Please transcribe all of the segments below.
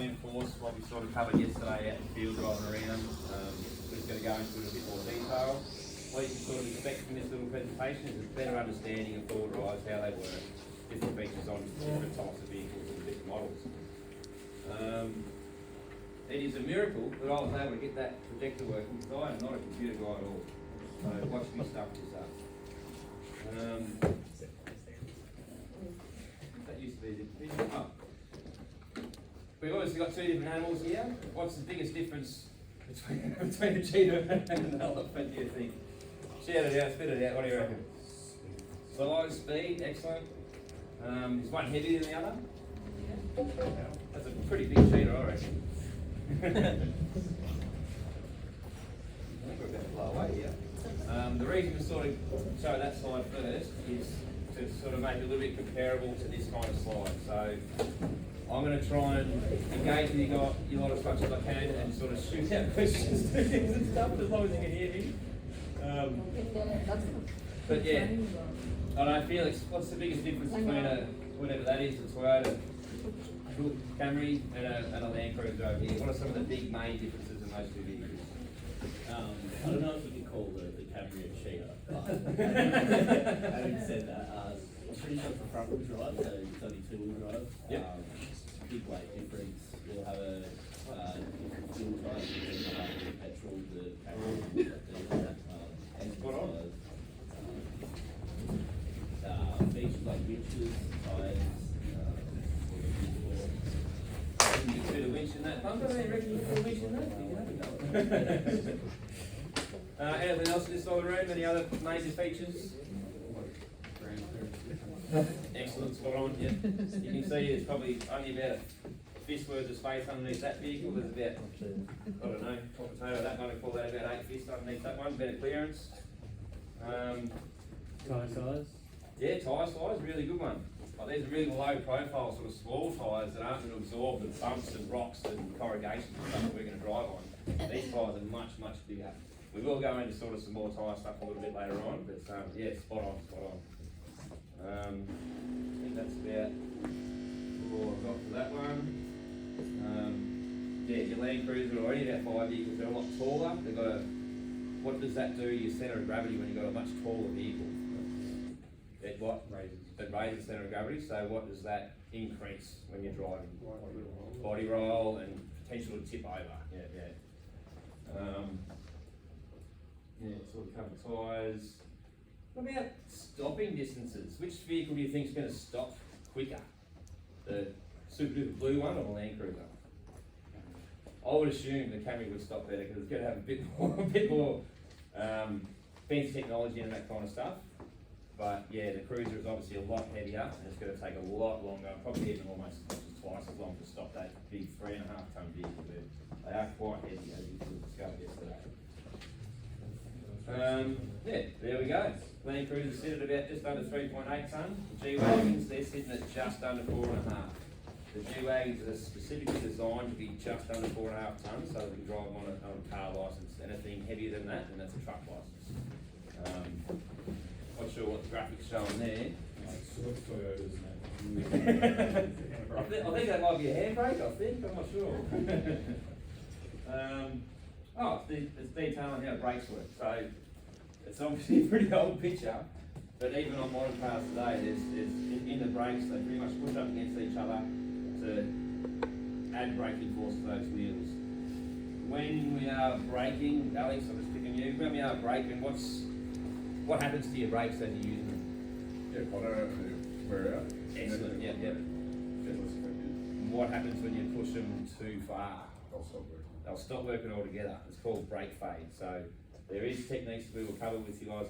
reinforce what we sort of covered yesterday out in the field driving around. We're just going to go into it in a bit more detail. What you can sort of expect from this little presentation is a better understanding of four drives, how they work, different features on different types of vehicles and different models. It is a miracle that I was able to get that projector working because I am not a computer guy at all. So watch me stuff this up. That used to be the division. Oh. We've obviously got two different animals here. What's the biggest difference between the cheetah and the elephant, do you think? Shout it out, spit it out, what do you reckon? Size, speed, excellent. Is one heavier than the other? Yeah. That's a pretty big cheetah, I reckon. I think we're about to blow away here. The reason we sort of show that slide first is to sort of make it a little bit comparable to this kind of slide. So I'm going to try and engage with you lot as much as I can and sort of shoot out questions to things and stuff as long as you can hear me. But yeah, I don't know, Felix, what's the biggest difference between whatever that is, a Toyota Camry and a Land Cruiser over here? What are some of the big main differences in those two vehicles? I don't know if we could call the Camry a cheetah, but having said that, I'm pretty sure it's a front wheel drive, so it's only two wheel drive. Yep. Big weight difference. We'll have a different fuel type between the petrol, the Camry, and Spot on. features like winches, tyres. You can fit a winch in that bumper, I reckon you can fit a winch in that? Anything else in this side of the room? Any other major features? Excellent, spot on, yeah. You can see there's probably only about a fist worth of space underneath that vehicle. There's about, I don't know, top potato, that one, I call that about 8 fists underneath that one, better clearance. Tyre size? Yeah, tyre size, really good one. Like, these are really low profile, sort of small tyres that aren't going to absorb the bumps and rocks and corrugations and stuff that we're going to drive on. These tyres are much, much bigger. We will go into sort of some more tyre stuff a little bit later on, but yeah, spot on, spot on. I think that's about all I've got for that one. Yeah, your Land Cruiser or any of our 5 vehicles, they're a lot taller. They've got a, what does that do to your centre of gravity when you've got a much taller vehicle? It what? It raises centre of gravity, so what does that increase when you're driving? Body roll and potential to tip over. Yeah, yeah. Yeah, sort of cover tyres. What about stopping distances? Which vehicle do you think is going to stop quicker? The Super Duper Blue one or the Land Cruiser? I would assume the Camry would stop better because it's going to have a bit more fancy technology and that kind of stuff. But yeah, the Cruiser is obviously a lot heavier and it's going to take a lot longer, probably even almost twice as long to stop that big 3.5 tonne vehicle. They are quite heavy, as you discovered yesterday. Yeah, there we go. Land Cruiser sit at about just under 3.8 tonne. The G-Wagons, they're sitting at just under 4.5. The G-Wagons are specifically designed to be just under 4.5 tonnes, so we can drive them on a car licence. Anything heavier than that, then that's a truck licence. Not sure what the graphics showing there. I think that might be a handbrake, I think, I'm not sure. It's detailing how brakes work. So it's obviously a pretty old picture, but even on modern cars today, there's in the brakes, they pretty much push up against each other to add braking force to those wheels. When we are braking, Alex, I'm just picking you, when we are braking, what happens to your brakes as you use them? Yeah, hotter wear out. Excellent, yeah. And what happens when you push them too far? They'll stop working. They'll stop working altogether. It's called brake fade. So there is techniques we will cover with you guys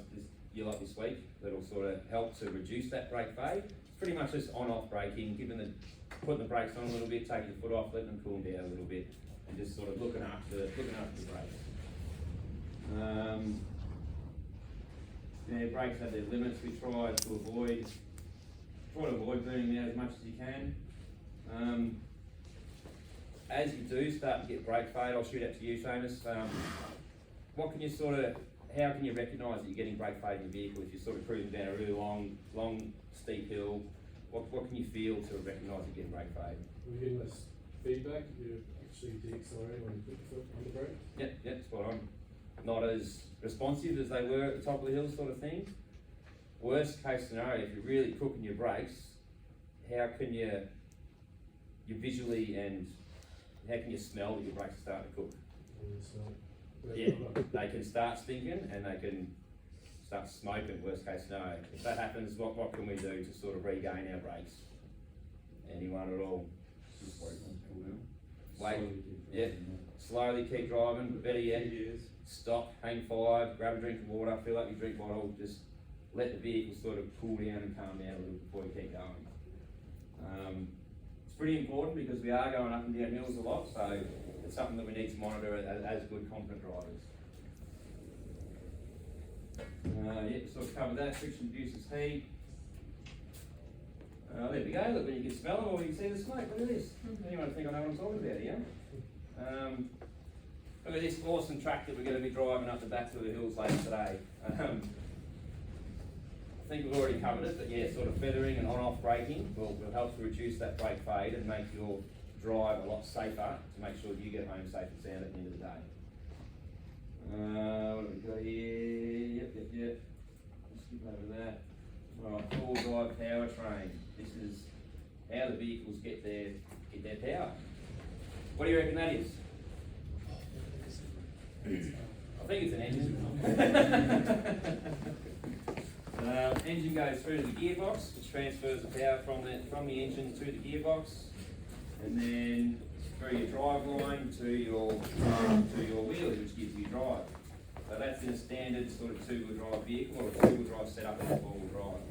this week that'll sort of help to reduce that brake fade. It's pretty much just on-off braking, putting the brakes on a little bit, taking the foot off, letting them cool down a little bit, and just sort of looking after the brakes. Yeah, brakes have their limits. We try to avoid burning them out as much as you can. As you do start to get brake fade, I'll shoot out to you, Seamus. How can you recognise that you're getting brake fade in your vehicle if you're sort of cruising down a really long, steep hill? What can you feel to recognise you're getting brake fade? We're getting this feedback if you actually de-accelerate when you put the foot on the brake? Yep, spot on. Not as responsive as they were at the top of the hill sort of thing. Worst case scenario, if you're really cooking your brakes, how can you visually and how can you smell that your brakes are starting to cook? And so, Yeah, they can start stinking and they can start smoking, worst case scenario. If that happens, what can we do to sort of regain our brakes? Anyone at all? Just wait on cool down. Wait, yeah, slowly keep driving, but better yet, stop, hang five, grab a drink of water, fill up your drink bottle, just let the vehicle sort of cool down and calm down a little before you keep going. It's pretty important because we are going up and down hills a lot, so it's something that we need to monitor as good, confident drivers. Yeah, sort of covered that, friction reduces heat. There we go, look, when you can smell them or you can see the smoke, look at this. Anyone think I know what I'm talking about here? Look at this awesome track that we're going to be driving up the back to the hills later today. I think we've already covered it, but yeah, sort of feathering and on-off braking will help to reduce that brake fade and make your drive a lot safer to make sure you get home safe and sound at the end of the day. What have we got here? Yep. Let's skip over that. Alright, full drive powertrain. This is how the vehicles get their power. What do you reckon that is? I think it's an engine. Engine goes through to the gearbox, which transfers the power from the engine to the gearbox, and then through your drive line to your wheels, which gives you drive. So that's in a standard sort of two-wheel drive vehicle or a two-wheel drive setup in a four-wheel drive.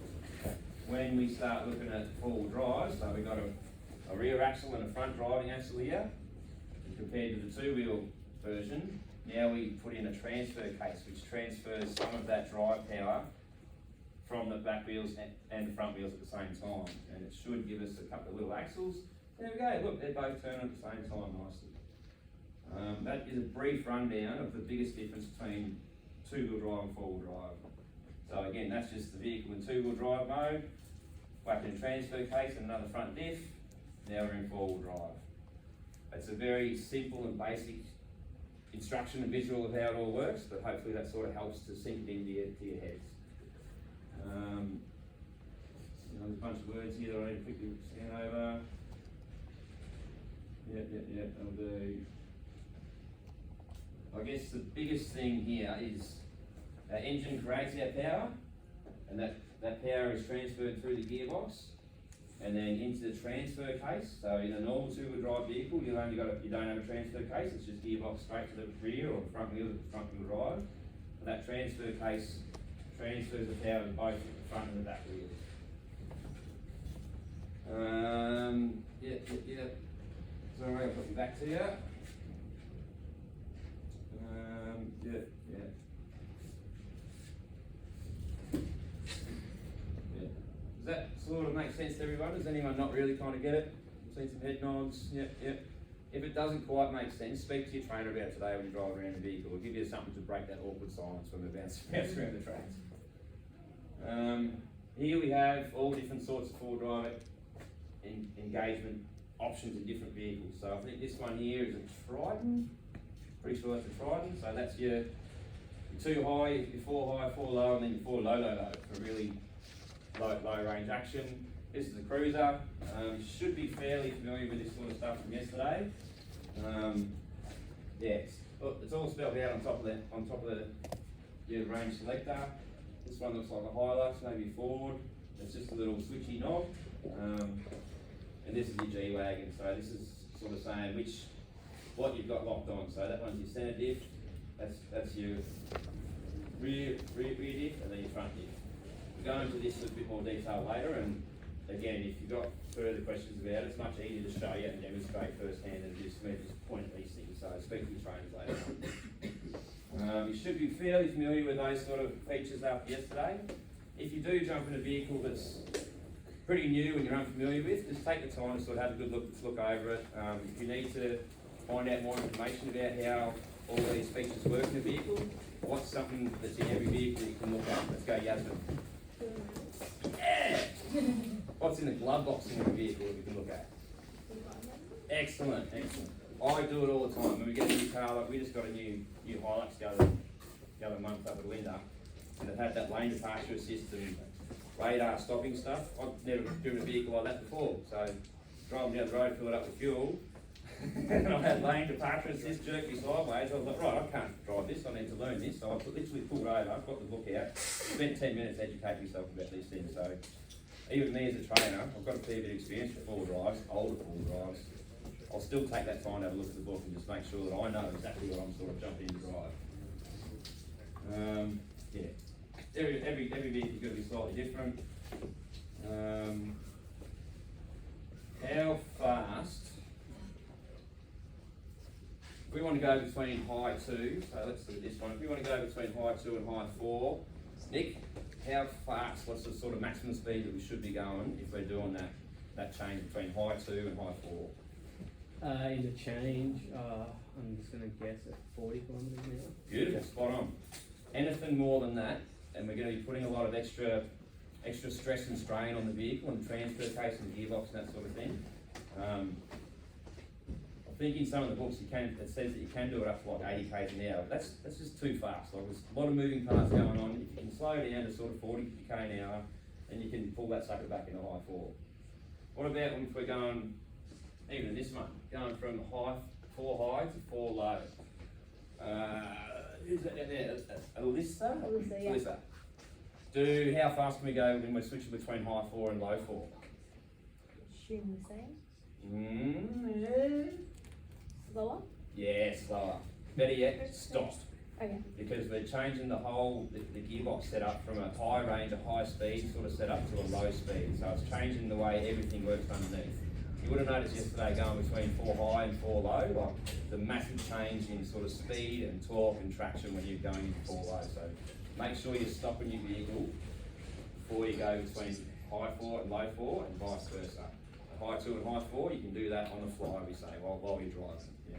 When we start looking at four-wheel drive, so we've got a rear axle and a front driving axle here, compared to the two-wheel version. Now we put in a transfer case, which transfers some of that drive power from the back wheels and the front wheels at the same time. And it should give us a couple of little axles. There we go, look, they're both turning at the same time nicely. That is a brief rundown of the biggest difference between two-wheel drive and four-wheel drive. So again, that's just the vehicle in two-wheel drive mode, whacked in transfer case and another front diff. Now we're in four-wheel drive. It's a very simple and basic instruction and visual of how it all works, but hopefully that sort of helps to sink it into your heads. There's a bunch of words here that I need to quickly scan over. That'll do. I guess the biggest thing here is our engine creates our power, and that power is transferred through the gearbox and then into the transfer case. So in a normal two-wheel drive vehicle, you don't have a transfer case, it's just gearbox straight to the rear or front wheel drive. And that transfer case transfers the power to both the front and the back wheels. Sorry, I'll put you back to you. Does that sort of make sense to everyone? Does anyone not really kind of get it? Seen some head nods? Yep. If it doesn't quite make sense, speak to your trainer about it today when you drive around the vehicle. We'll give you something to break that awkward silence when we bounce around the tracks. Here we have all different sorts of four-wheel drive engagement options in different vehicles. So I think this one here is a Triton. Pretty sure that's a Triton. So that's your two high, your four high, four low, and then your four low for really low range action. This is a Cruiser. You should be fairly familiar with this sort of stuff from yesterday. It's all spelled out on top of your range selector. This one looks like a Hilux, maybe Ford. It's just a little switchy knob. And this is your G-Wagon. So this is sort of saying what you've got locked on. So that one's your center diff. That's your rear diff, and then your front diff. We'll go into this in a bit more detail later, and again, if you've got further questions about it, it's much easier to show you and demonstrate firsthand than just me just point at these things. So speak to your trainers later. You should be fairly familiar with those sort of features after yesterday. If you do jump in a vehicle that's pretty new and you're unfamiliar with, just take the time to sort of have a good look over it. If you need to find out more information about how all these features work in a vehicle, what's something that's in every vehicle that you can look at? Let's go, Yasmin. Yeah! What's in the glove box in every vehicle that you can look at? Excellent, excellent. I do it all the time. When we get a new car, like we just got a new Hilux the other month up at Linda, and it had that lane departure assist and radar stopping stuff. I've never driven a vehicle like that before, so driving down the road, fill it up with fuel, and I had lane departure assist jerk me sideways. I was like, right, I can't drive this, I need to learn this. So I literally pulled over, got the book out, spent 10 minutes educating myself about these things. So even me as a trainer, I've got a fair bit of experience with four-wheel drives, older four-wheel drives. I'll still take that time to have a look at the book and just make sure that I know exactly what I'm sort of jumping in to drive. Yeah, every vehicle's going to be slightly different. How fast? If we want to go between high 2, so let's look at this one. If we want to go between high 2 and high 4, Nick, how fast, what's the sort of maximum speed that we should be going if we're doing that change between high 2 and high 4? In the change, I'm just going to guess at 40 kilometres an hour. Beautiful, spot on. Anything more than that, and we're going to be putting a lot of extra stress and strain on the vehicle and the transfer case and the gearbox and that sort of thing. I think in some of the books it says that you can do it up to like 80 k's an hour. That's just too fast. Like there's a lot of moving parts going on. If you can slow down to sort of 40, 50 k an hour, then you can pull that sucker back into high 4. What about if we're going, even in this one, going from high 4 high to 4 low? Who's that down there? Alyssa? Alyssa, yeah. Alyssa. How fast can we go when we're switching between high 4 and low 4? Assume the same. Yeah. Slower? Yeah, slower. Better yet, stop. Okay. Because we're changing the whole, the gearbox setup from a high range, a high speed sort of setup to a low speed. So it's changing the way everything works underneath. You would have noticed yesterday going between 4 high and 4 low, like the massive change in sort of speed and torque and traction when you're going into 4 low. So make sure you're stopping your vehicle before you go between high 4 and low 4 and vice versa. High 2 and high 4, you can do that on the fly, we say, while you're driving. Yeah.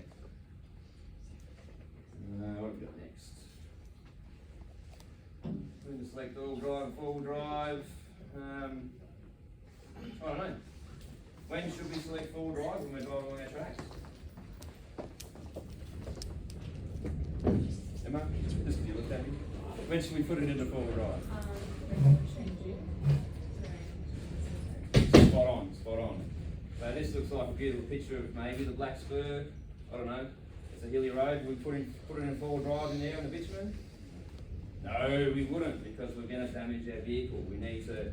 What have we got next? We're going to select all drive and 4-wheel drive. I don't know. When should we select 4-wheel drive when we're driving along our tracks? Emma, just if you look at me. When should we put it into 4-wheel drive? Spot on, spot on. So this looks like a beautiful picture of maybe the Black Spur. I don't know. It's a hilly road. We put it in 4-wheel drive in there on the bitumen? No, we wouldn't, because we're going to damage our vehicle. We need to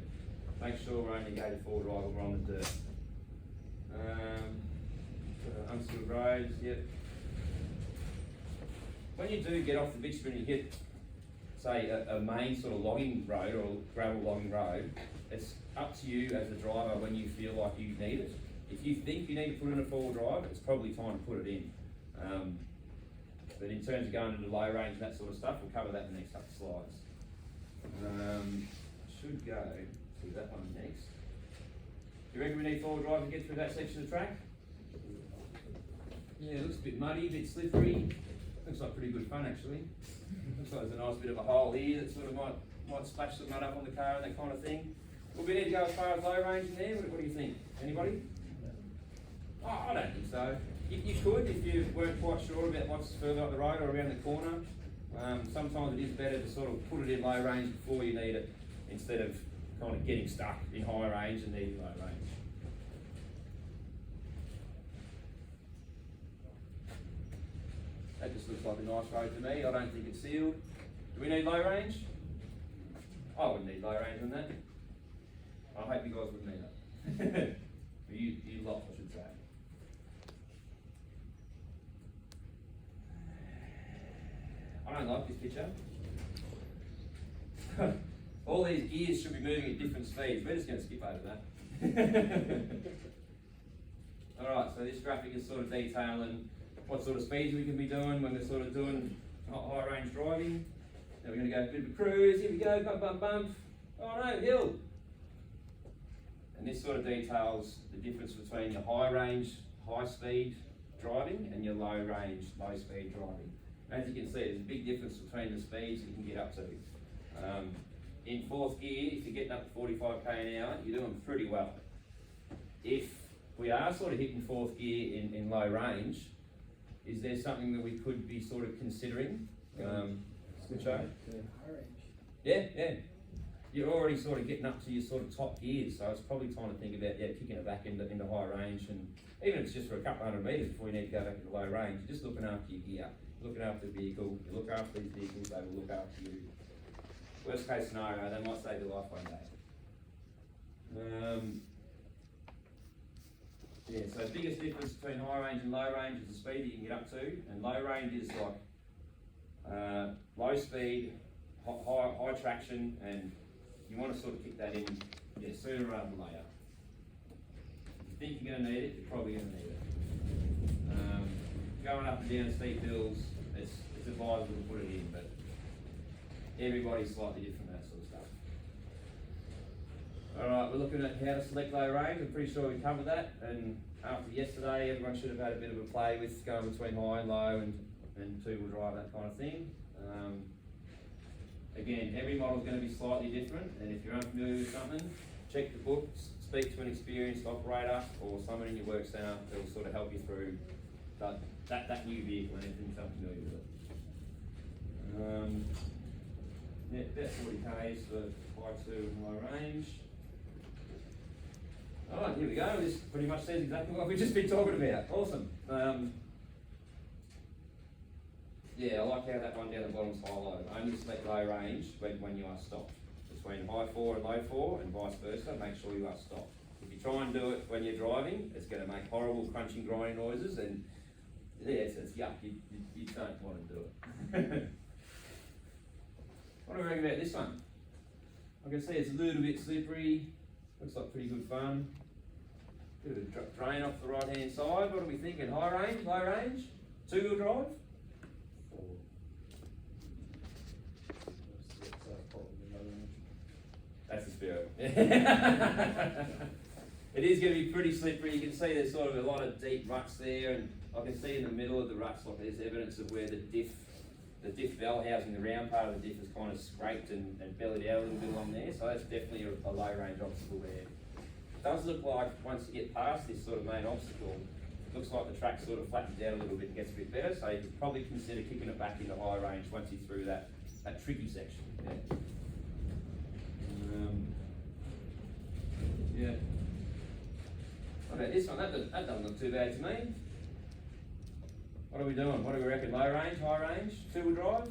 make sure we're only going to 4-wheel drive when we're on the dirt. Unsealed roads, yep. When you do get off the bitumen, you hit, say, a main sort of logging road or gravel logging road, it's up to you as the driver when you feel like you need it. If you think you need to put in a 4-wheel drive, it's probably time to put it in. But in terms of going into low range and that sort of stuff, we'll cover that in the next couple of slides. Should go to that one next. Do you reckon we need 4-wheel drive to get through that section of track? Yeah, it looks a bit muddy, a bit slippery. Looks like pretty good fun actually. Looks like there's a nice bit of a hole here that sort of might splash some mud up on the car and that kind of thing. Will we need to go as far as low range in there? What do you think? Anybody? Oh, I don't think so. You could if you weren't quite sure about what's further up the road or around the corner. Sometimes it is better to sort of put it in low range before you need it, instead of kind of getting stuck in high range and needing low range. That just looks like a nice road to me. I don't think it's sealed. Do we need low range? I wouldn't need low range on that. I hope you guys wouldn't need that. you lot, I should say. I don't like this picture. All these gears should be moving at different speeds. We're just going to skip over that. Alright, so this graphic is sort of detailing what sort of speeds we can be doing when we're sort of doing high range driving. Now we're going to go a bit of a cruise. Here we go, bump, bump, bump. Oh no, hill. And this sort of details the difference between your high range, high speed driving and your low range, low speed driving. As you can see, there's a big difference between the speeds you can get up to. In 4th gear, if you're getting up to 45 k an hour, you're doing pretty well. If we are sort of hitting fourth gear in low range, is there something that we could be sort of considering? Switch over? Yeah, yeah. You're already sort of getting up to your sort of top gears, so it's probably time to think about, kicking it back into high range, and even if it's just for a couple hundred metres before you need to go back into low range, you're just looking after your gear, looking after the vehicle, you look after these vehicles, they will look after you. Worst case scenario, they might save your life one day. Yeah, so biggest difference between high range and low range is the speed that you can get up to, and low range is like low speed, high traction, and you want to sort of kick that in sooner rather than later. If you think you're going to need it, you're probably going to need it. Going up and down steep hills, it's advisable to put it in, but everybody's slightly different, that sort of stuff. Alright, we're looking at how to select low range. I'm pretty sure we covered that, and after yesterday everyone should have had a bit of a play with going between high and low and two-wheel drive, that kind of thing. Again, every model is going to be slightly different, and if you're unfamiliar with something, check the books, speak to an experienced operator or someone in your work centre that will sort of help you through that new vehicle and anything you're unfamiliar with it. About 40 k's for high to and low range. Alright, here we go. This pretty much says exactly what we've just been talking about. Awesome. Yeah, I like how that one down the bottom's high-low. Only select low range when you are stopped. Between high 4 and low 4 and vice versa, make sure you are stopped. If you try and do it when you're driving, it's going to make horrible crunching, grinding noises, and it's yuck. You don't want to do it. What do we reckon about this one? I can see it's a little bit slippery. Looks like pretty good fun. Bit of a drain off the right hand side. What are we thinking? High range, low range? Two-wheel drive? That's the spirit. It is going to be pretty slippery. You can see there's sort of a lot of deep ruts there, and I can see in the middle of the ruts, like there's evidence of where the diff bell housing, the round part of the diff is kind of scraped and bellied out a little bit along there, so that's definitely a low range obstacle there. It does look like once you get past this sort of main obstacle, it looks like the track sort of flattens out a little bit and gets a bit better, so you could probably consider kicking it back into high range once you're through that tricky section. Yeah. What about this one? That doesn't look too bad to me. What are we doing? What do we reckon? Low range, high range, two-wheel drive?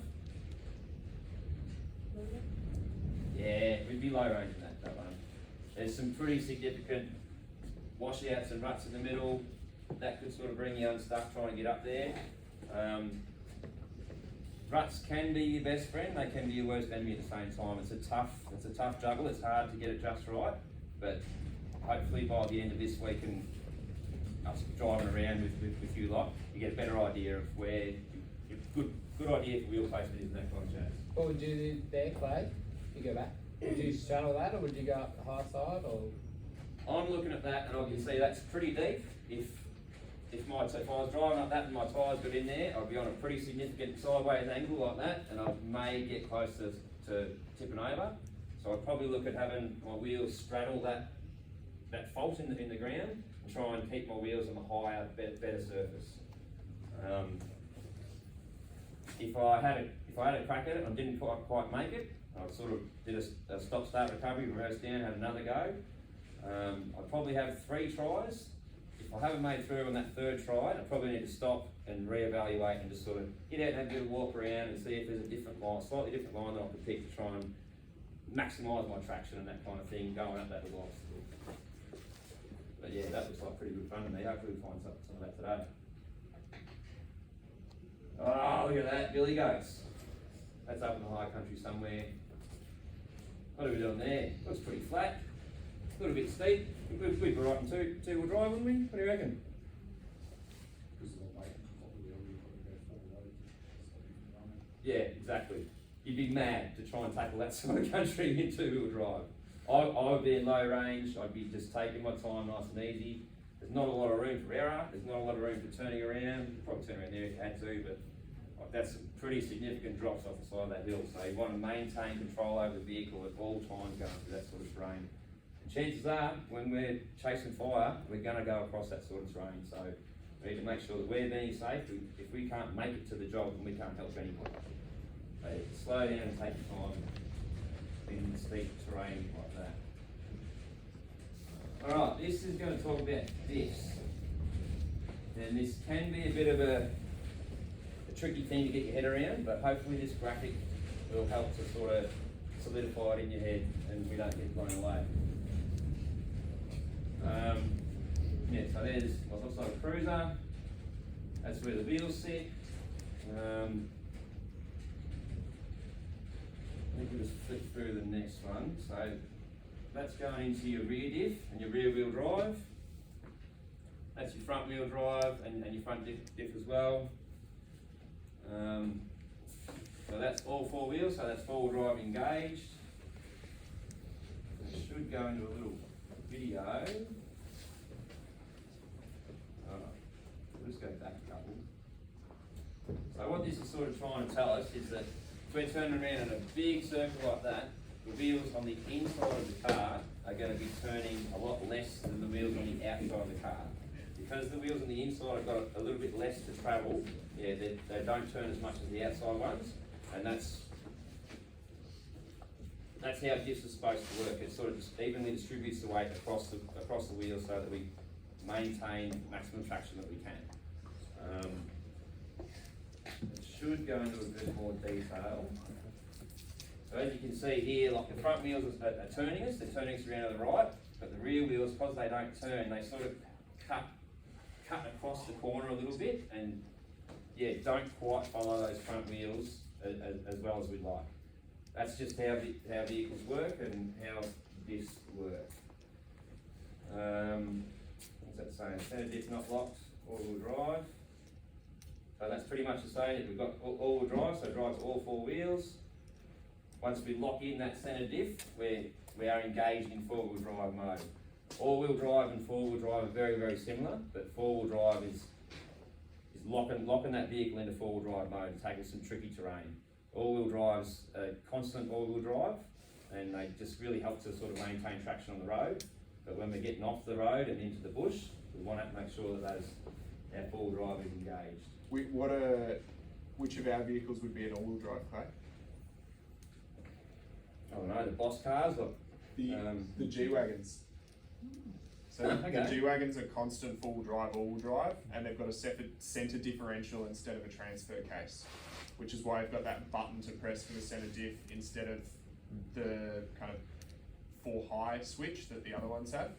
Yeah, we'd be low range in that one. There's some pretty significant washouts and ruts in the middle. That could sort of bring you unstuck trying to get up there. Ruts can be your best friend, they can be your worst enemy at the same time. It's a tough juggle, it's hard to get it just right, but hopefully by the end of this week and us driving around with you lot, you get a better idea of where, good idea for wheel placement is and that kind of jazz. What would you do there, Clay, if you go back? Would you straddle that, or would you go up the high side, or? I'm looking at that and I can see that's pretty deep. If I was driving up that and my tyres got in there, I'd be on a pretty significant sideways angle like that, and I may get close to tipping over. So I'd probably look at having my wheels straddle that fault in the ground and try and keep my wheels on the higher, better surface. If I had a crack at it and didn't quite make it, I sort of did a stop-start recovery, reversed down, had another go. I'd probably have 3 tries. If I haven't made through on that third try, I probably need to stop and reevaluate and just sort of get out and have a bit of walk around and see if there's a different line, slightly different line that I could pick to try and maximise my traction and that kind of thing going up that little obstacle. But yeah, that looks like pretty good fun to me. Hopefully we find some of that today. Oh, look at that, Billy Goats. That's up in the high country somewhere. What are we doing there? Looks pretty flat. A little bit steep. We'd be right in two-wheel drive, wouldn't we? What do you reckon? Yeah, exactly. You'd be mad to try and tackle that sort of country in two-wheel drive. I would be in low range. I'd be just taking my time nice and easy. There's not a lot of room for error. There's not a lot of room for turning around. You could probably turn around there if you had to, but that's some pretty significant drops off the side of that hill. So you want to maintain control over the vehicle at all times going through that sort of terrain. chances are, when we're chasing fire, we're gonna go across that sort of terrain, so we need to make sure that we're being safe. If we can't make it to the job, then we can't help anyone. So slow down and take your time in steep terrain like that. Alright, this is gonna talk about this. And this can be a bit of a tricky thing to get your head around, but hopefully this graphic will help to sort of solidify it in your head and we don't get blown away. Yeah, so there's what looks like a cruiser. That's where the wheels sit. I think we'll just flip through the next one. So that's going into your rear diff and your rear wheel drive. That's your front wheel drive and your front diff as well. So that's all four wheels, so that's four-wheel drive engaged. It should go into a little video. We'll just go back a couple. So what this is sort of trying to tell us is that if we're turning around in a big circle like that, the wheels on the inside of the car are going to be turning a lot less than the wheels on the outside of the car. Because the wheels on the inside have got a little bit less to travel, yeah, they don't turn as much as the outside ones, and that's how diffs are supposed to work. It sort of just evenly distributes the weight across the wheels so that we maintain maximum traction that we can. It should go into a bit more detail. So as you can see here, like the front wheels are turning us, they're turning us around to the right, but the rear wheels, because they don't turn, they sort of cut across the corner a little bit, and yeah, don't quite follow those front wheels as well as we'd like. That's just how vehicles work and how this works. What's that saying? Center diff not locked, all-wheel drive. So that's pretty much the same. We've got all-wheel drive, so it drives all four wheels. Once we lock in that center diff, we are engaged in four-wheel drive mode. All-wheel drive and four-wheel drive are very, very similar, but four-wheel drive is locking that vehicle into four-wheel drive mode and taking some tricky terrain. All-wheel drive's a constant all-wheel drive, and they just really help to sort of maintain traction on the road. But when we're getting off the road and into the bush, we want to make sure that our four-wheel drive is engaged. Which of our vehicles would be an all-wheel drive, Clay? I don't know, the boss cars, or The G-Wagons. So Okay. the G-Wagons are constant full drive, all-wheel drive, and they've got a centre differential instead of a transfer case, which is why they've got that button to press for the centre diff instead of the kind of 4-high switch that the other ones have.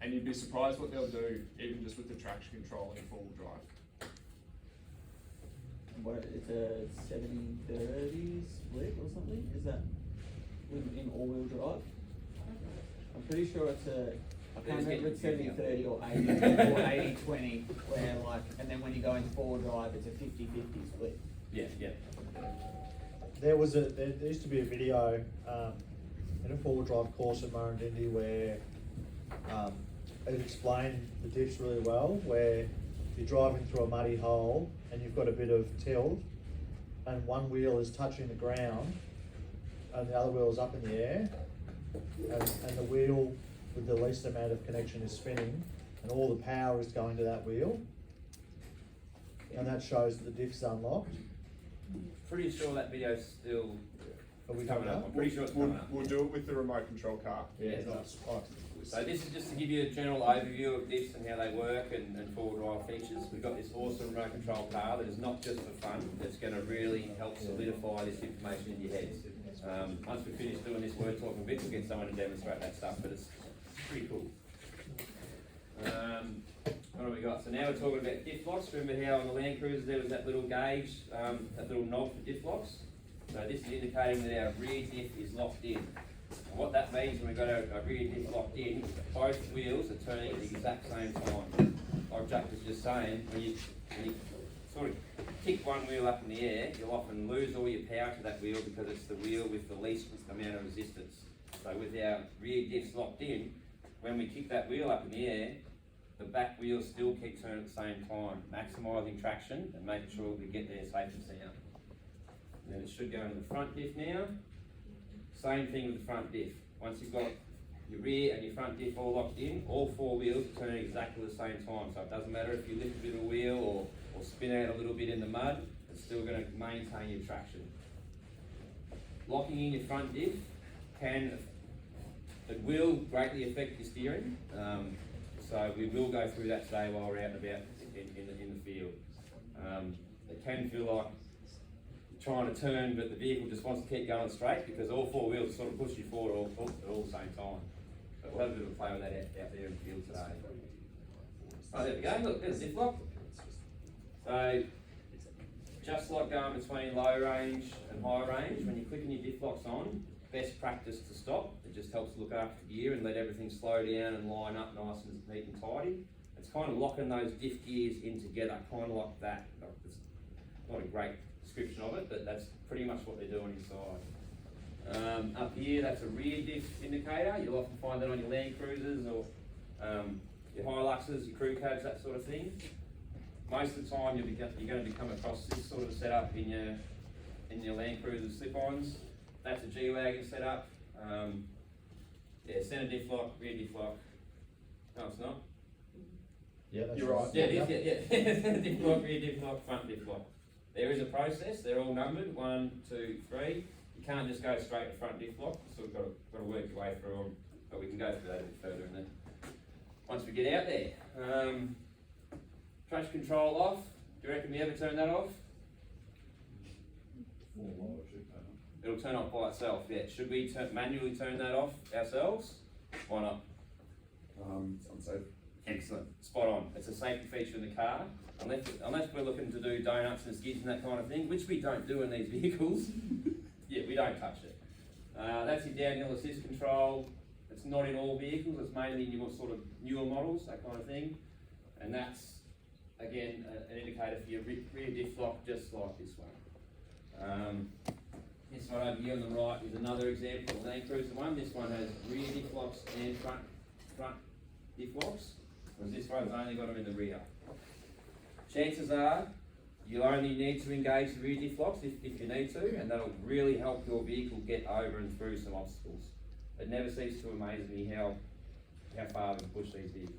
And you'd be surprised what they'll do, even just with the traction control in four-wheel drive. What, it's a 70-30 split or something? Is that in all-wheel drive? I'm pretty sure it's I can't remember it's 70-30 or 80 or 80-20, where like, and then when you go into four-wheel drive, it's a 50-50 split. yeah. There used to be a video in a four-wheel drive course at Murrindindi where it explained the diffs really well, where you're driving through a muddy hole and you've got a bit of tilt and one wheel is touching the ground and the other wheel is up in the air, and the wheel with the least amount of connection is spinning and all the power is going to that wheel, and that shows that the diff's unlocked. Pretty sure that video's still Are we coming coming up. up? I'm pretty sure it's coming up. We'll do it with the remote control car. Yeah. Nice. Right. So this is just to give you a general overview of diffs and how they work and four-wheel drive features. We've got this awesome remote control car that is not just for fun, that's going to really help solidify this information in your heads. Once we finish doing this word talking bit, we'll get someone to demonstrate that stuff, but it's pretty cool. What have we got? So now we're talking about diff locks. Remember how on the Land Cruisers there was that little gauge, that little knob for diff locks? So this is indicating that our rear diff is locked in. And what that means when we've got our rear diff locked in is that both wheels are turning at the exact same time. Like Jack was just saying, when you sort of kick one wheel up in the air, you'll often lose all your power to that wheel because it's the wheel with the least amount of resistance. So with our rear diffs locked in, when we kick that wheel up in the air, the back wheels still keep turning at the same time, maximising traction and making sure we get there safe and sound. And then it should go into the front diff now. Same thing with the front diff. once you've got your rear and your front diff all locked in, all four wheels turn at exactly the same time. So it doesn't matter if you lift a bit of wheel or spin out a little bit in the mud, it's still going to maintain your traction. Locking in your front diff it will greatly affect your steering. So we will go through that today while we're out and about in the field. It can feel like you're trying to turn, but the vehicle just wants to keep going straight because all four wheels sort of push you forward all at the same time. But we'll have a bit of a play with that out there in the field today. Oh, there we go. Look, there's a diff lock. So just like going between low range and high range, when you're clicking your diff locks on, best practice to stop. It just helps look after gear and let everything slow down and line up nice and neat and tidy. It's kind of locking those diff gears in together, kind of like that. It's not a great description of it, but that's pretty much what they're doing inside. Up here, that's a rear diff indicator. You'll often find that on your Land Cruisers or your Hiluxes, your crew cabs, that sort of thing. Most of the time, you're going to be coming across this sort of setup in your Land Cruiser slip-ons. That's a G-Wagon setup. Yeah, centre diff lock, rear diff lock. No, it's not. Yeah, that's You're right. Yeah, it is, yeah. Centre diff lock, rear diff lock, front diff lock. There is a process. They're all numbered, 1, 2, 3. You can't just go straight to front diff lock. So we've got to work your way through them. But we can go through that a bit further in there. Once we get out there. Traction control off. Do you reckon we ever turn that off? It'll turn off by itself, yeah. Should we manually turn that off ourselves? Why not? It's unsafe. Excellent, spot on. It's a safety feature in the car. Unless we're looking to do donuts and skids and that kind of thing, which we don't do in these vehicles. Yeah, we don't touch it. That's your downhill assist control. It's not in all vehicles, it's mainly in your sort of newer models, that kind of thing. And that's, again, an indicator for your rear diff lock, just like this one. This one over here on the right is another example of Land Cruiser one. This one has rear diff locks and front diff locks, whereas this one's only got them in the rear. Chances are you'll only need to engage the rear diff locks if you need to, and that'll really help your vehicle get over and through some obstacles. It never ceases to amaze me how far we can push these vehicles.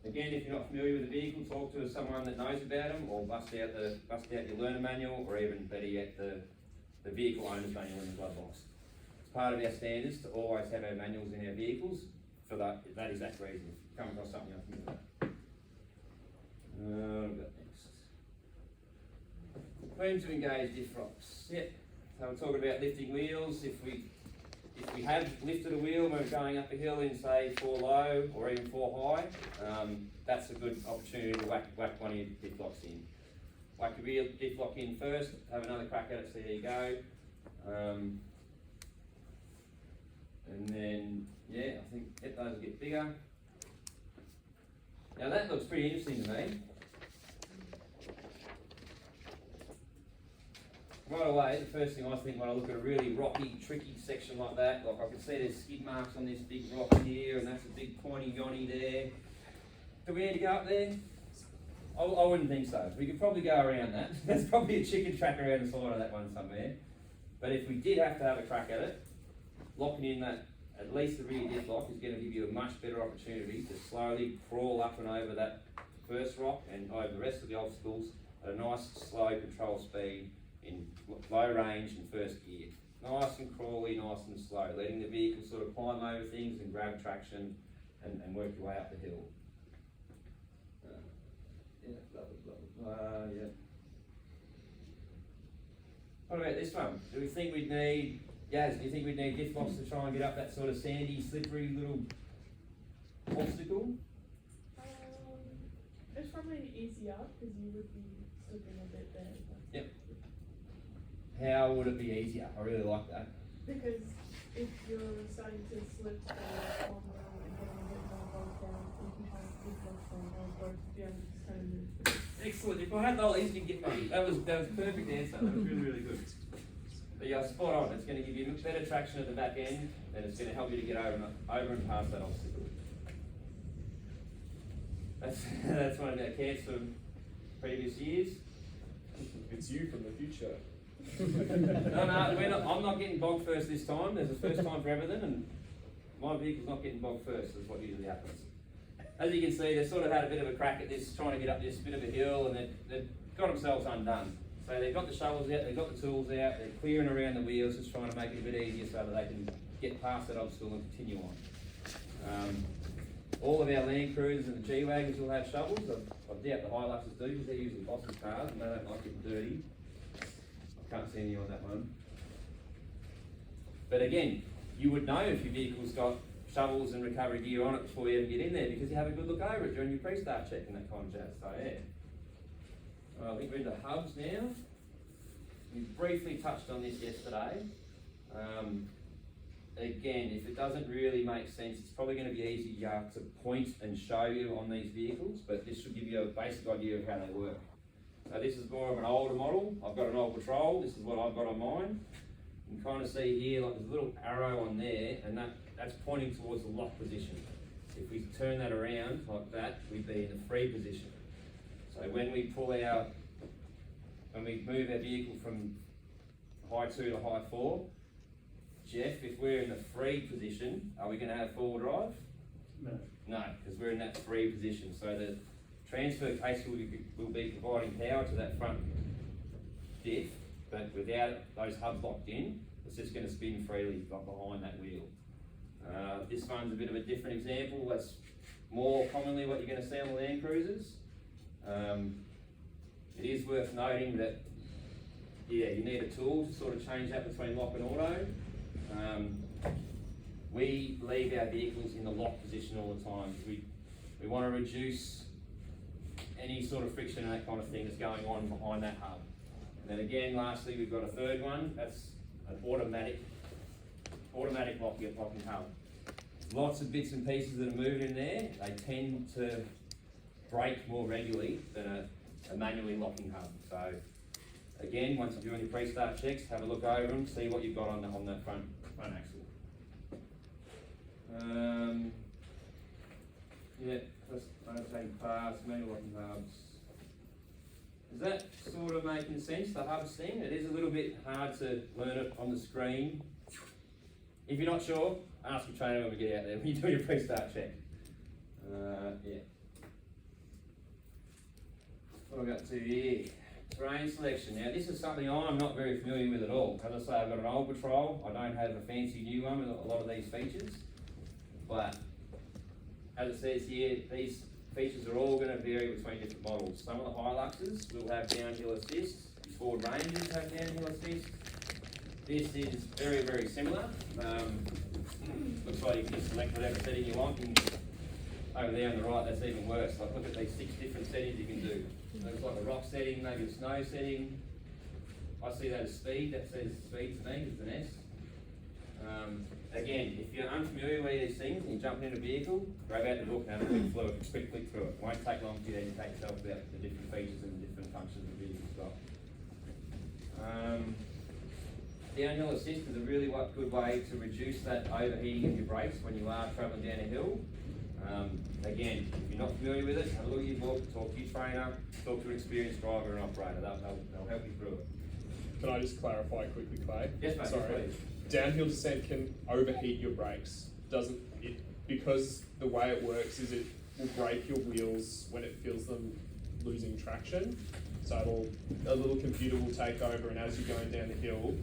Again, if you're not familiar with the vehicle, talk to someone that knows about them, or bust out your learner manual, or even better yet, the vehicle owner's manual in the glove box. It's part of our standards to always have our manuals in our vehicles for that exact reason. If you come across something else, think about that. What have we got next? When to engage diff locks. Yep. So we're talking about lifting wheels. If we have lifted a wheel when we're going up a hill in, say, 4 low or even 4 high, that's a good opportunity to whack one of your diff locks in. Whack your rear diff lock in first, have another crack at it, see how you go. And then, yeah, I think those will get bigger. Now that looks pretty interesting to me. Right away, the first thing I think when I look at a really rocky, tricky section like that, like I can see there's skid marks on this big rock here, and that's a big pointy yonny there. Do we need to go up there? I wouldn't think so. We could probably go around that. There's probably a chicken track around the side of that one somewhere. But if we did have to have a crack at it, locking in that, at least the rear diff lock, is going to give you a much better opportunity to slowly crawl up and over that first rock and over the rest of the obstacles at a nice, slow control speed in low range and first gear. Nice and crawly, nice and slow, letting the vehicle sort of climb over things and grab traction and work your way up the hill. Yeah. What about this one? Do we think we'd need, Yaz, do you think we'd need diff locks to try and get up that sort of sandy, slippery little obstacle? It's probably easier because you would be slipping a bit there. Yep. How would it be easier? I really like that. Because if you're starting to slip or on the road and getting a bit more bogged down, you can have good looks on those boats to be able to just kind of move. Excellent. If I had the easy to get money, that was perfect answer. That was really good. But yeah, spot on. It's going to give you better traction at the back end, and it's going to help you to get over and past that obstacle. That's one of our camps from previous years. It's you from the future. No, I'm not getting bogged first this time. There's a first time for everything, and my vehicle's not getting bogged first, is what usually happens. As you can see, they sort of had a bit of a crack at this, trying to get up this bit of a hill, and they've got themselves undone. So they've got the shovels out, they've got the tools out, they're clearing around the wheels, just trying to make it a bit easier so that they can get past that obstacle and continue on. All of our Land Cruisers and the G-Wagons will have shovels. I doubt the Hiluxes do, because they're usually boss's cars and they don't like getting dirty. I can't see any on that one. But again, you would know if your vehicle's got shovels and recovery gear on it before you even get in there, because you have a good look over it during your pre-start check and that kind of jazz. So yeah. I think we're into hubs now. We briefly touched on this yesterday. Again, if it doesn't really make sense, it's probably going to be easier to point and show you on these vehicles, but this should give you a basic idea of how they work. So this is more of an older model. I've got an old Patrol. This is what I've got on mine. You can kind of see here, like there's a little arrow on there, and that's pointing towards the lock position. If we turn that around like that, we'd be in the free position. So when we move our vehicle from high 2 to high 4, Jeff, if we're in the free position, are we going to have four-wheel drive? No. No, because we're in that free position. So the transfer case will be providing power to that front diff, but without those hubs locked in, it's just going to spin freely behind that wheel. This one's a bit of a different example. That's more commonly what you're going to see on the Land Cruisers. It is worth noting that, yeah, you need a tool to sort of change that between lock and auto. We leave our vehicles in the lock position all the time. We want to reduce any sort of friction and that kind of thing that's going on behind that hub. And then again, lastly, we've got a third one. That's an automatic locking hub. Lots of bits and pieces that are moving in there. They tend to break more regularly than a manually locking hub. So again, once you're doing your pre-start checks, have a look over them, see what you've got on that front axle. Yeah, just rotating parts, manual locking hubs. Is that sort of making sense, the hubs thing? It is a little bit hard to learn it on the screen. If you're not sure, ask your trainer when we get out there, when you do your pre-start check. Yeah. What have I got to here? Terrain selection. Now this is something I'm not very familiar with at all. As I say, I've got an old Patrol. I don't have a fancy new one with a lot of these features. But as it says here, these features are all going to vary between different models. Some of the Hiluxes will have downhill assist. These Ford Rangers have downhill assist. This is very, very similar. Looks like you can just select whatever setting you want. And over there on the right, that's even worse. Like look at these 6 different settings you can do. Looks like a rock setting, maybe a snow setting. I see that as speed. That says speed to me. It's an S. Again, if you're unfamiliar with these things and you're jumping in a vehicle, grab out the book and have a quick click through it. It won't take long for you to educate yourself about the different features and the different functions the vehicle's got. Downhill assist is a really good way to reduce that overheating of your brakes when you are travelling down a hill. Again, if you're not familiar with it, have a look at your book, talk to your trainer, talk to an experienced driver and operator. They'll help you through it. Can I just clarify quickly, Clay? Yes, mate. Sorry. Please. Downhill descent can overheat your brakes. Doesn't it? Because the way it works is it will brake your wheels when it feels them losing traction. So a little computer will take over, and as you're going down the hill,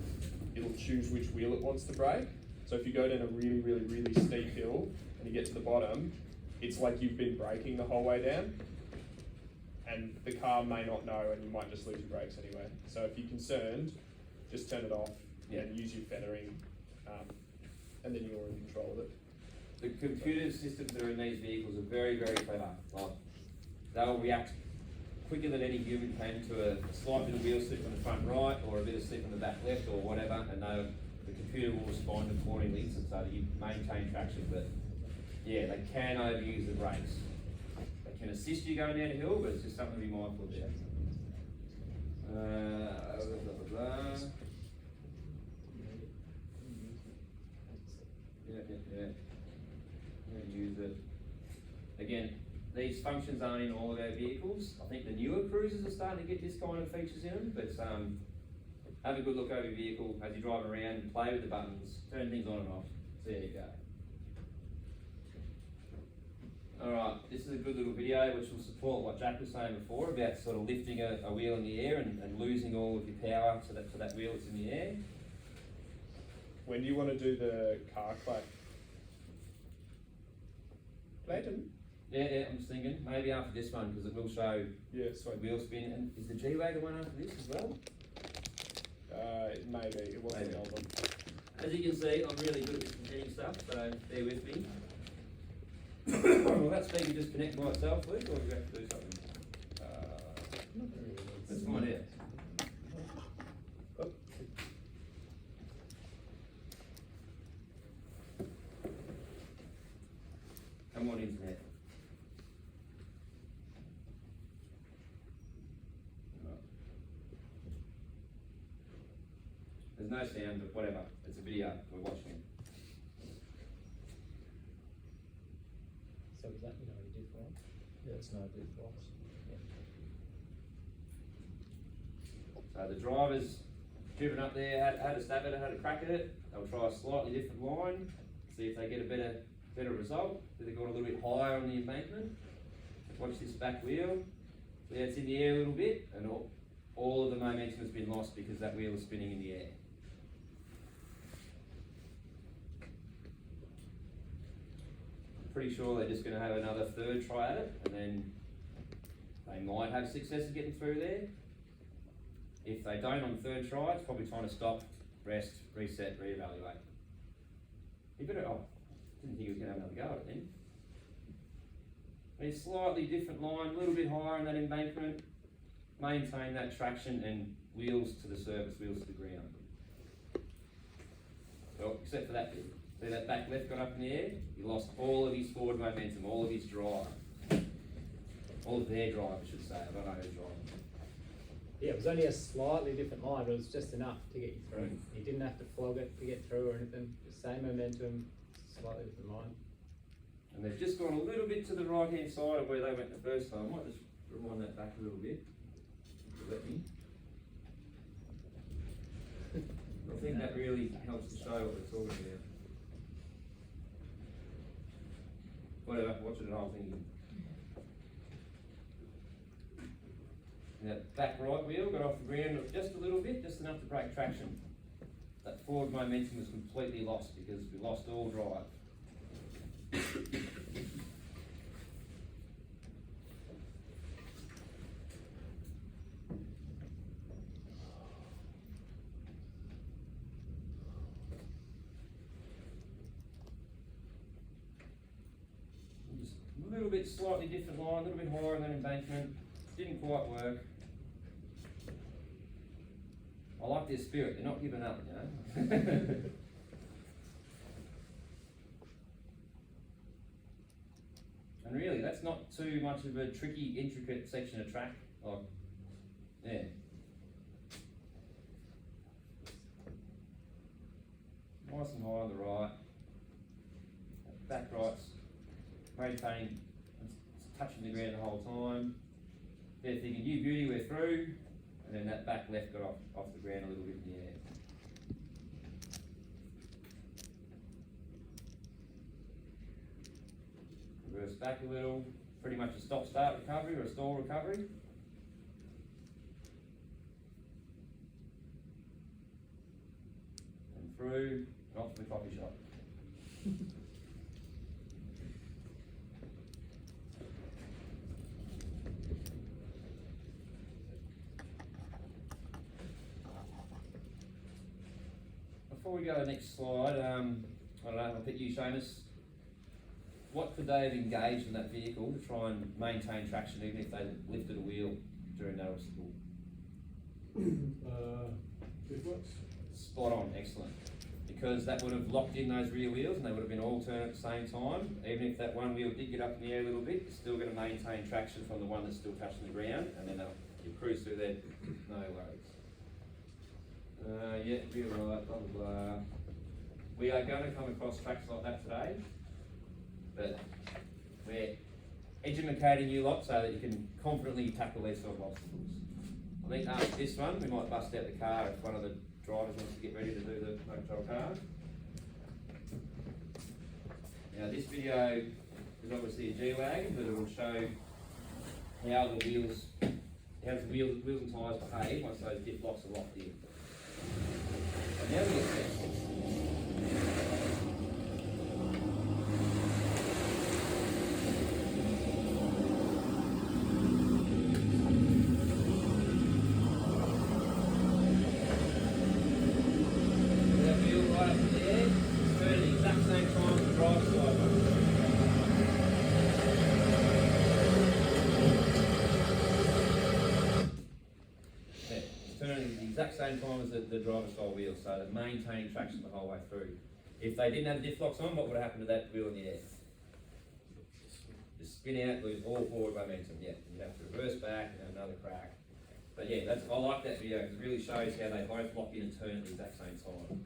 it'll choose which wheel it wants to brake. So if you go down a really, really, really steep hill and you get to the bottom, it's like you've been braking the whole way down, and the car may not know, and you might just lose your brakes anyway. So if you're concerned, just turn it off and use your feathering, and then you're in control of it. The computer systems that are in these vehicles are very, very clever. Like, they'll react quicker than any human can to a slight bit of wheel slip on the front right or a bit of slip on the back left or whatever, and the computer will respond accordingly so that you maintain traction. But yeah, they can overuse the brakes. They can assist you going down a hill, but it's just something to be mindful of there. Use it. Again, these functions aren't in all of our vehicles. I think the newer cruisers are starting to get this kind of features in them, but have a good look over your vehicle as you drive around, play with the buttons, turn things on and off. So there you go. Alright, this is a good little video which will support what Jack was saying before about sort of lifting a wheel in the air and losing all of your power to that wheel that's in the air. When do you want to do the car clap? Clayton? Yeah, I'm just thinking, maybe after this one, because it will show Yeah, sweet. wheel spin. And is the G-Wagon one after this as well? Maybe, it wasn't Maybe. the old one. As you can see, I'm really good at this competing stuff, so bear with me. Will that speaker just connect by itself, Luke, or do we have to do something? Let's find out. Come on, internet. There's no sound, but whatever. It's a video. We're watching it. So is that, you know, you did right? Yeah, it's no diff rocks. So the driver's driven up there, had a stab at it, had a crack at it. They'll try a slightly different line, see if they get a better result. So they've gone a little bit higher on the embankment. Watch this back wheel. So yeah, it's in the air a little bit, and all of the momentum has been lost because that wheel is spinning in the air. Pretty sure they're just going to have another third try at it, and then they might have success in getting through there. If they don't on the third try, it's probably time to stop, rest, reset, reevaluate. You better, didn't think he was going to have another go at it then. A slightly different line, a little bit higher on that embankment. Maintain that traction and wheels to the surface, wheels to the ground. Well, except for that bit. See that back left got up in the air? He lost all of his forward momentum, all of his drive. All of their drive, I should say. I don't know who's driving. Yeah, it was only a slightly different line, but it was just enough to get you through. Mm. You didn't have to flog it to get through or anything. The same momentum, slightly different line. And they've just gone a little bit to the right hand side of where they went the first time. I might just rewind that back a little bit. Let me. I think that really helps to show what we're talking about. Whatever, watch it the whole thing again. And that back right wheel got off the ground just a little bit, just enough to break traction. That forward momentum was completely lost because we lost all drive. Just a little bit slightly different line, a little bit higher than embankment. Didn't quite work. I like their spirit, they're not giving up, you know. And really, that's not too much of a tricky, intricate section of track. Like, yeah. Nice and high on the right. Back right's maintaining, it's touching the ground the whole time. They're thinking, you beauty, we're through. And then that back left got off the ground a little bit in the air. Reverse back a little, pretty much a stop-start recovery or a stall recovery. And through, and off to the coffee shop. Before we go to the next slide, I don't know, I'll pick you, Seamus. What could they have engaged in that vehicle to try and maintain traction even if they lifted a wheel during that obstacle? Spot on, excellent. Because that would have locked in those rear wheels and they would have been all turning at the same time. Even if that one wheel did get up in the air a little bit, you're still going to maintain traction from the one that's still touching the ground, and then you cruise through there, no worries. Yeah, rear right, blah blah blah. We are going to come across tracks like that today, but we're educating you lot so that you can confidently tackle these sort of obstacles. I think after this one, we might bust out the car if one of the drivers wants to get ready to do the no control car. Now this video is obviously a G-Wagon, but it will show how the wheels and tyres behave once those diff locks are locked in. So now we get set. That wheel right up there, it's turning at the exact same time as the driver's side one. Yeah, it's turning at the exact same time as the driver's side wheel, so they're maintaining traction the whole way through. If they didn't have the diff locks on, what would have happened to that wheel in the air? Just spin out, lose all forward momentum. Yeah, you'd have to reverse back and have another crack. But yeah, I like that video because it really shows how they both lock in and turn at the exact same time.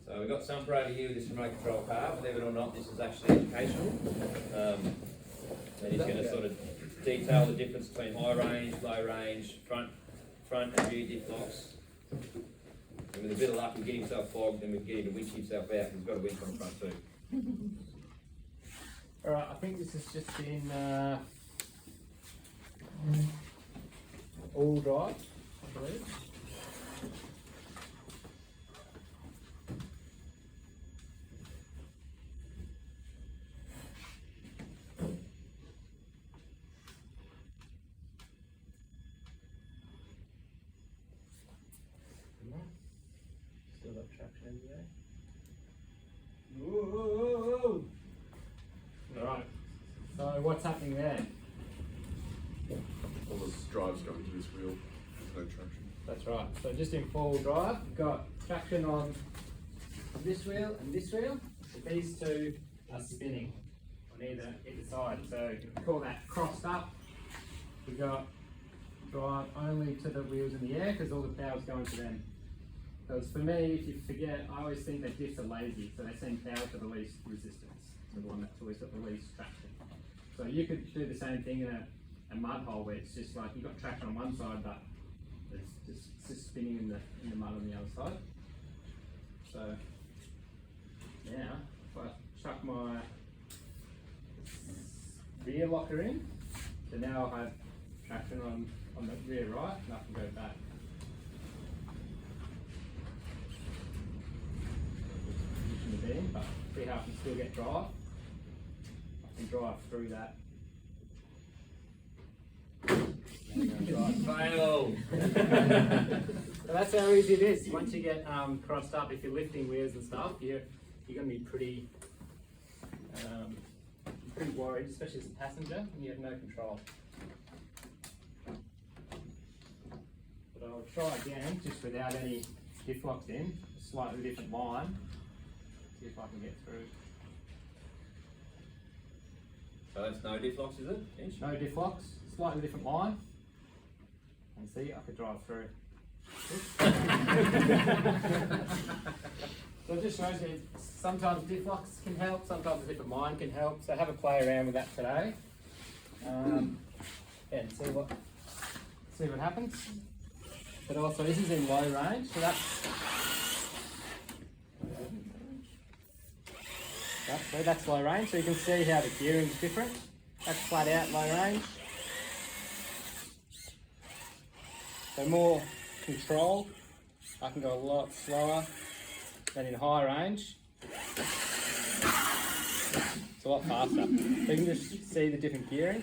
So we've got Sumper over here with this remote control car, believe it or not, this is actually educational. And he's going to sort of detail the difference between high range, low range, front and rear diff locks. And with a bit of luck, we'll get himself flogged and we'll get him to winch himself out, and he's got a winch on the front too. Alright, I think this has just been all drive, I believe. Still got traction in there. Whoa! Alright, so what's happening there? All the drives going to this wheel, there's no traction. That's right, so just in four-wheel drive, we've got traction on this wheel and this wheel. So these two are spinning on either side, so we call that crossed up. We've got drive only to the wheels in the air because all the power's going to them. Because for me, if you forget, I always think that diffs are lazy, so they send power to the least resistance, so the one that's always got the least traction. So you could do the same thing in a mud hole where it's just like you've got traction on one side, but it's just spinning in the mud on the other side. So now, if I chuck my rear locker in, so now I have traction on the rear right, and I can go back. Position the beam, but see how I can still get drive. I can drive through that. Fail! So that's how easy it is. Once you get crossed up, if you're lifting wheels and stuff, you're going to be pretty worried, especially as a passenger, and you have no control. But I'll try again, just without any diff locks in, a slightly different line, see if I can get through. So that's no diff locks, is it? Inch? No diff locks, slightly different line, and see, I could drive through. So it just shows you sometimes diff locks can help, sometimes a different line can help. So have a play around with that today, and see what happens. But also this is in low range, so that's low range. So you can see how the gearing's different. That's flat out low range. So more control. I can go a lot slower than in high range. It's a lot faster. So you can just see the different gearing.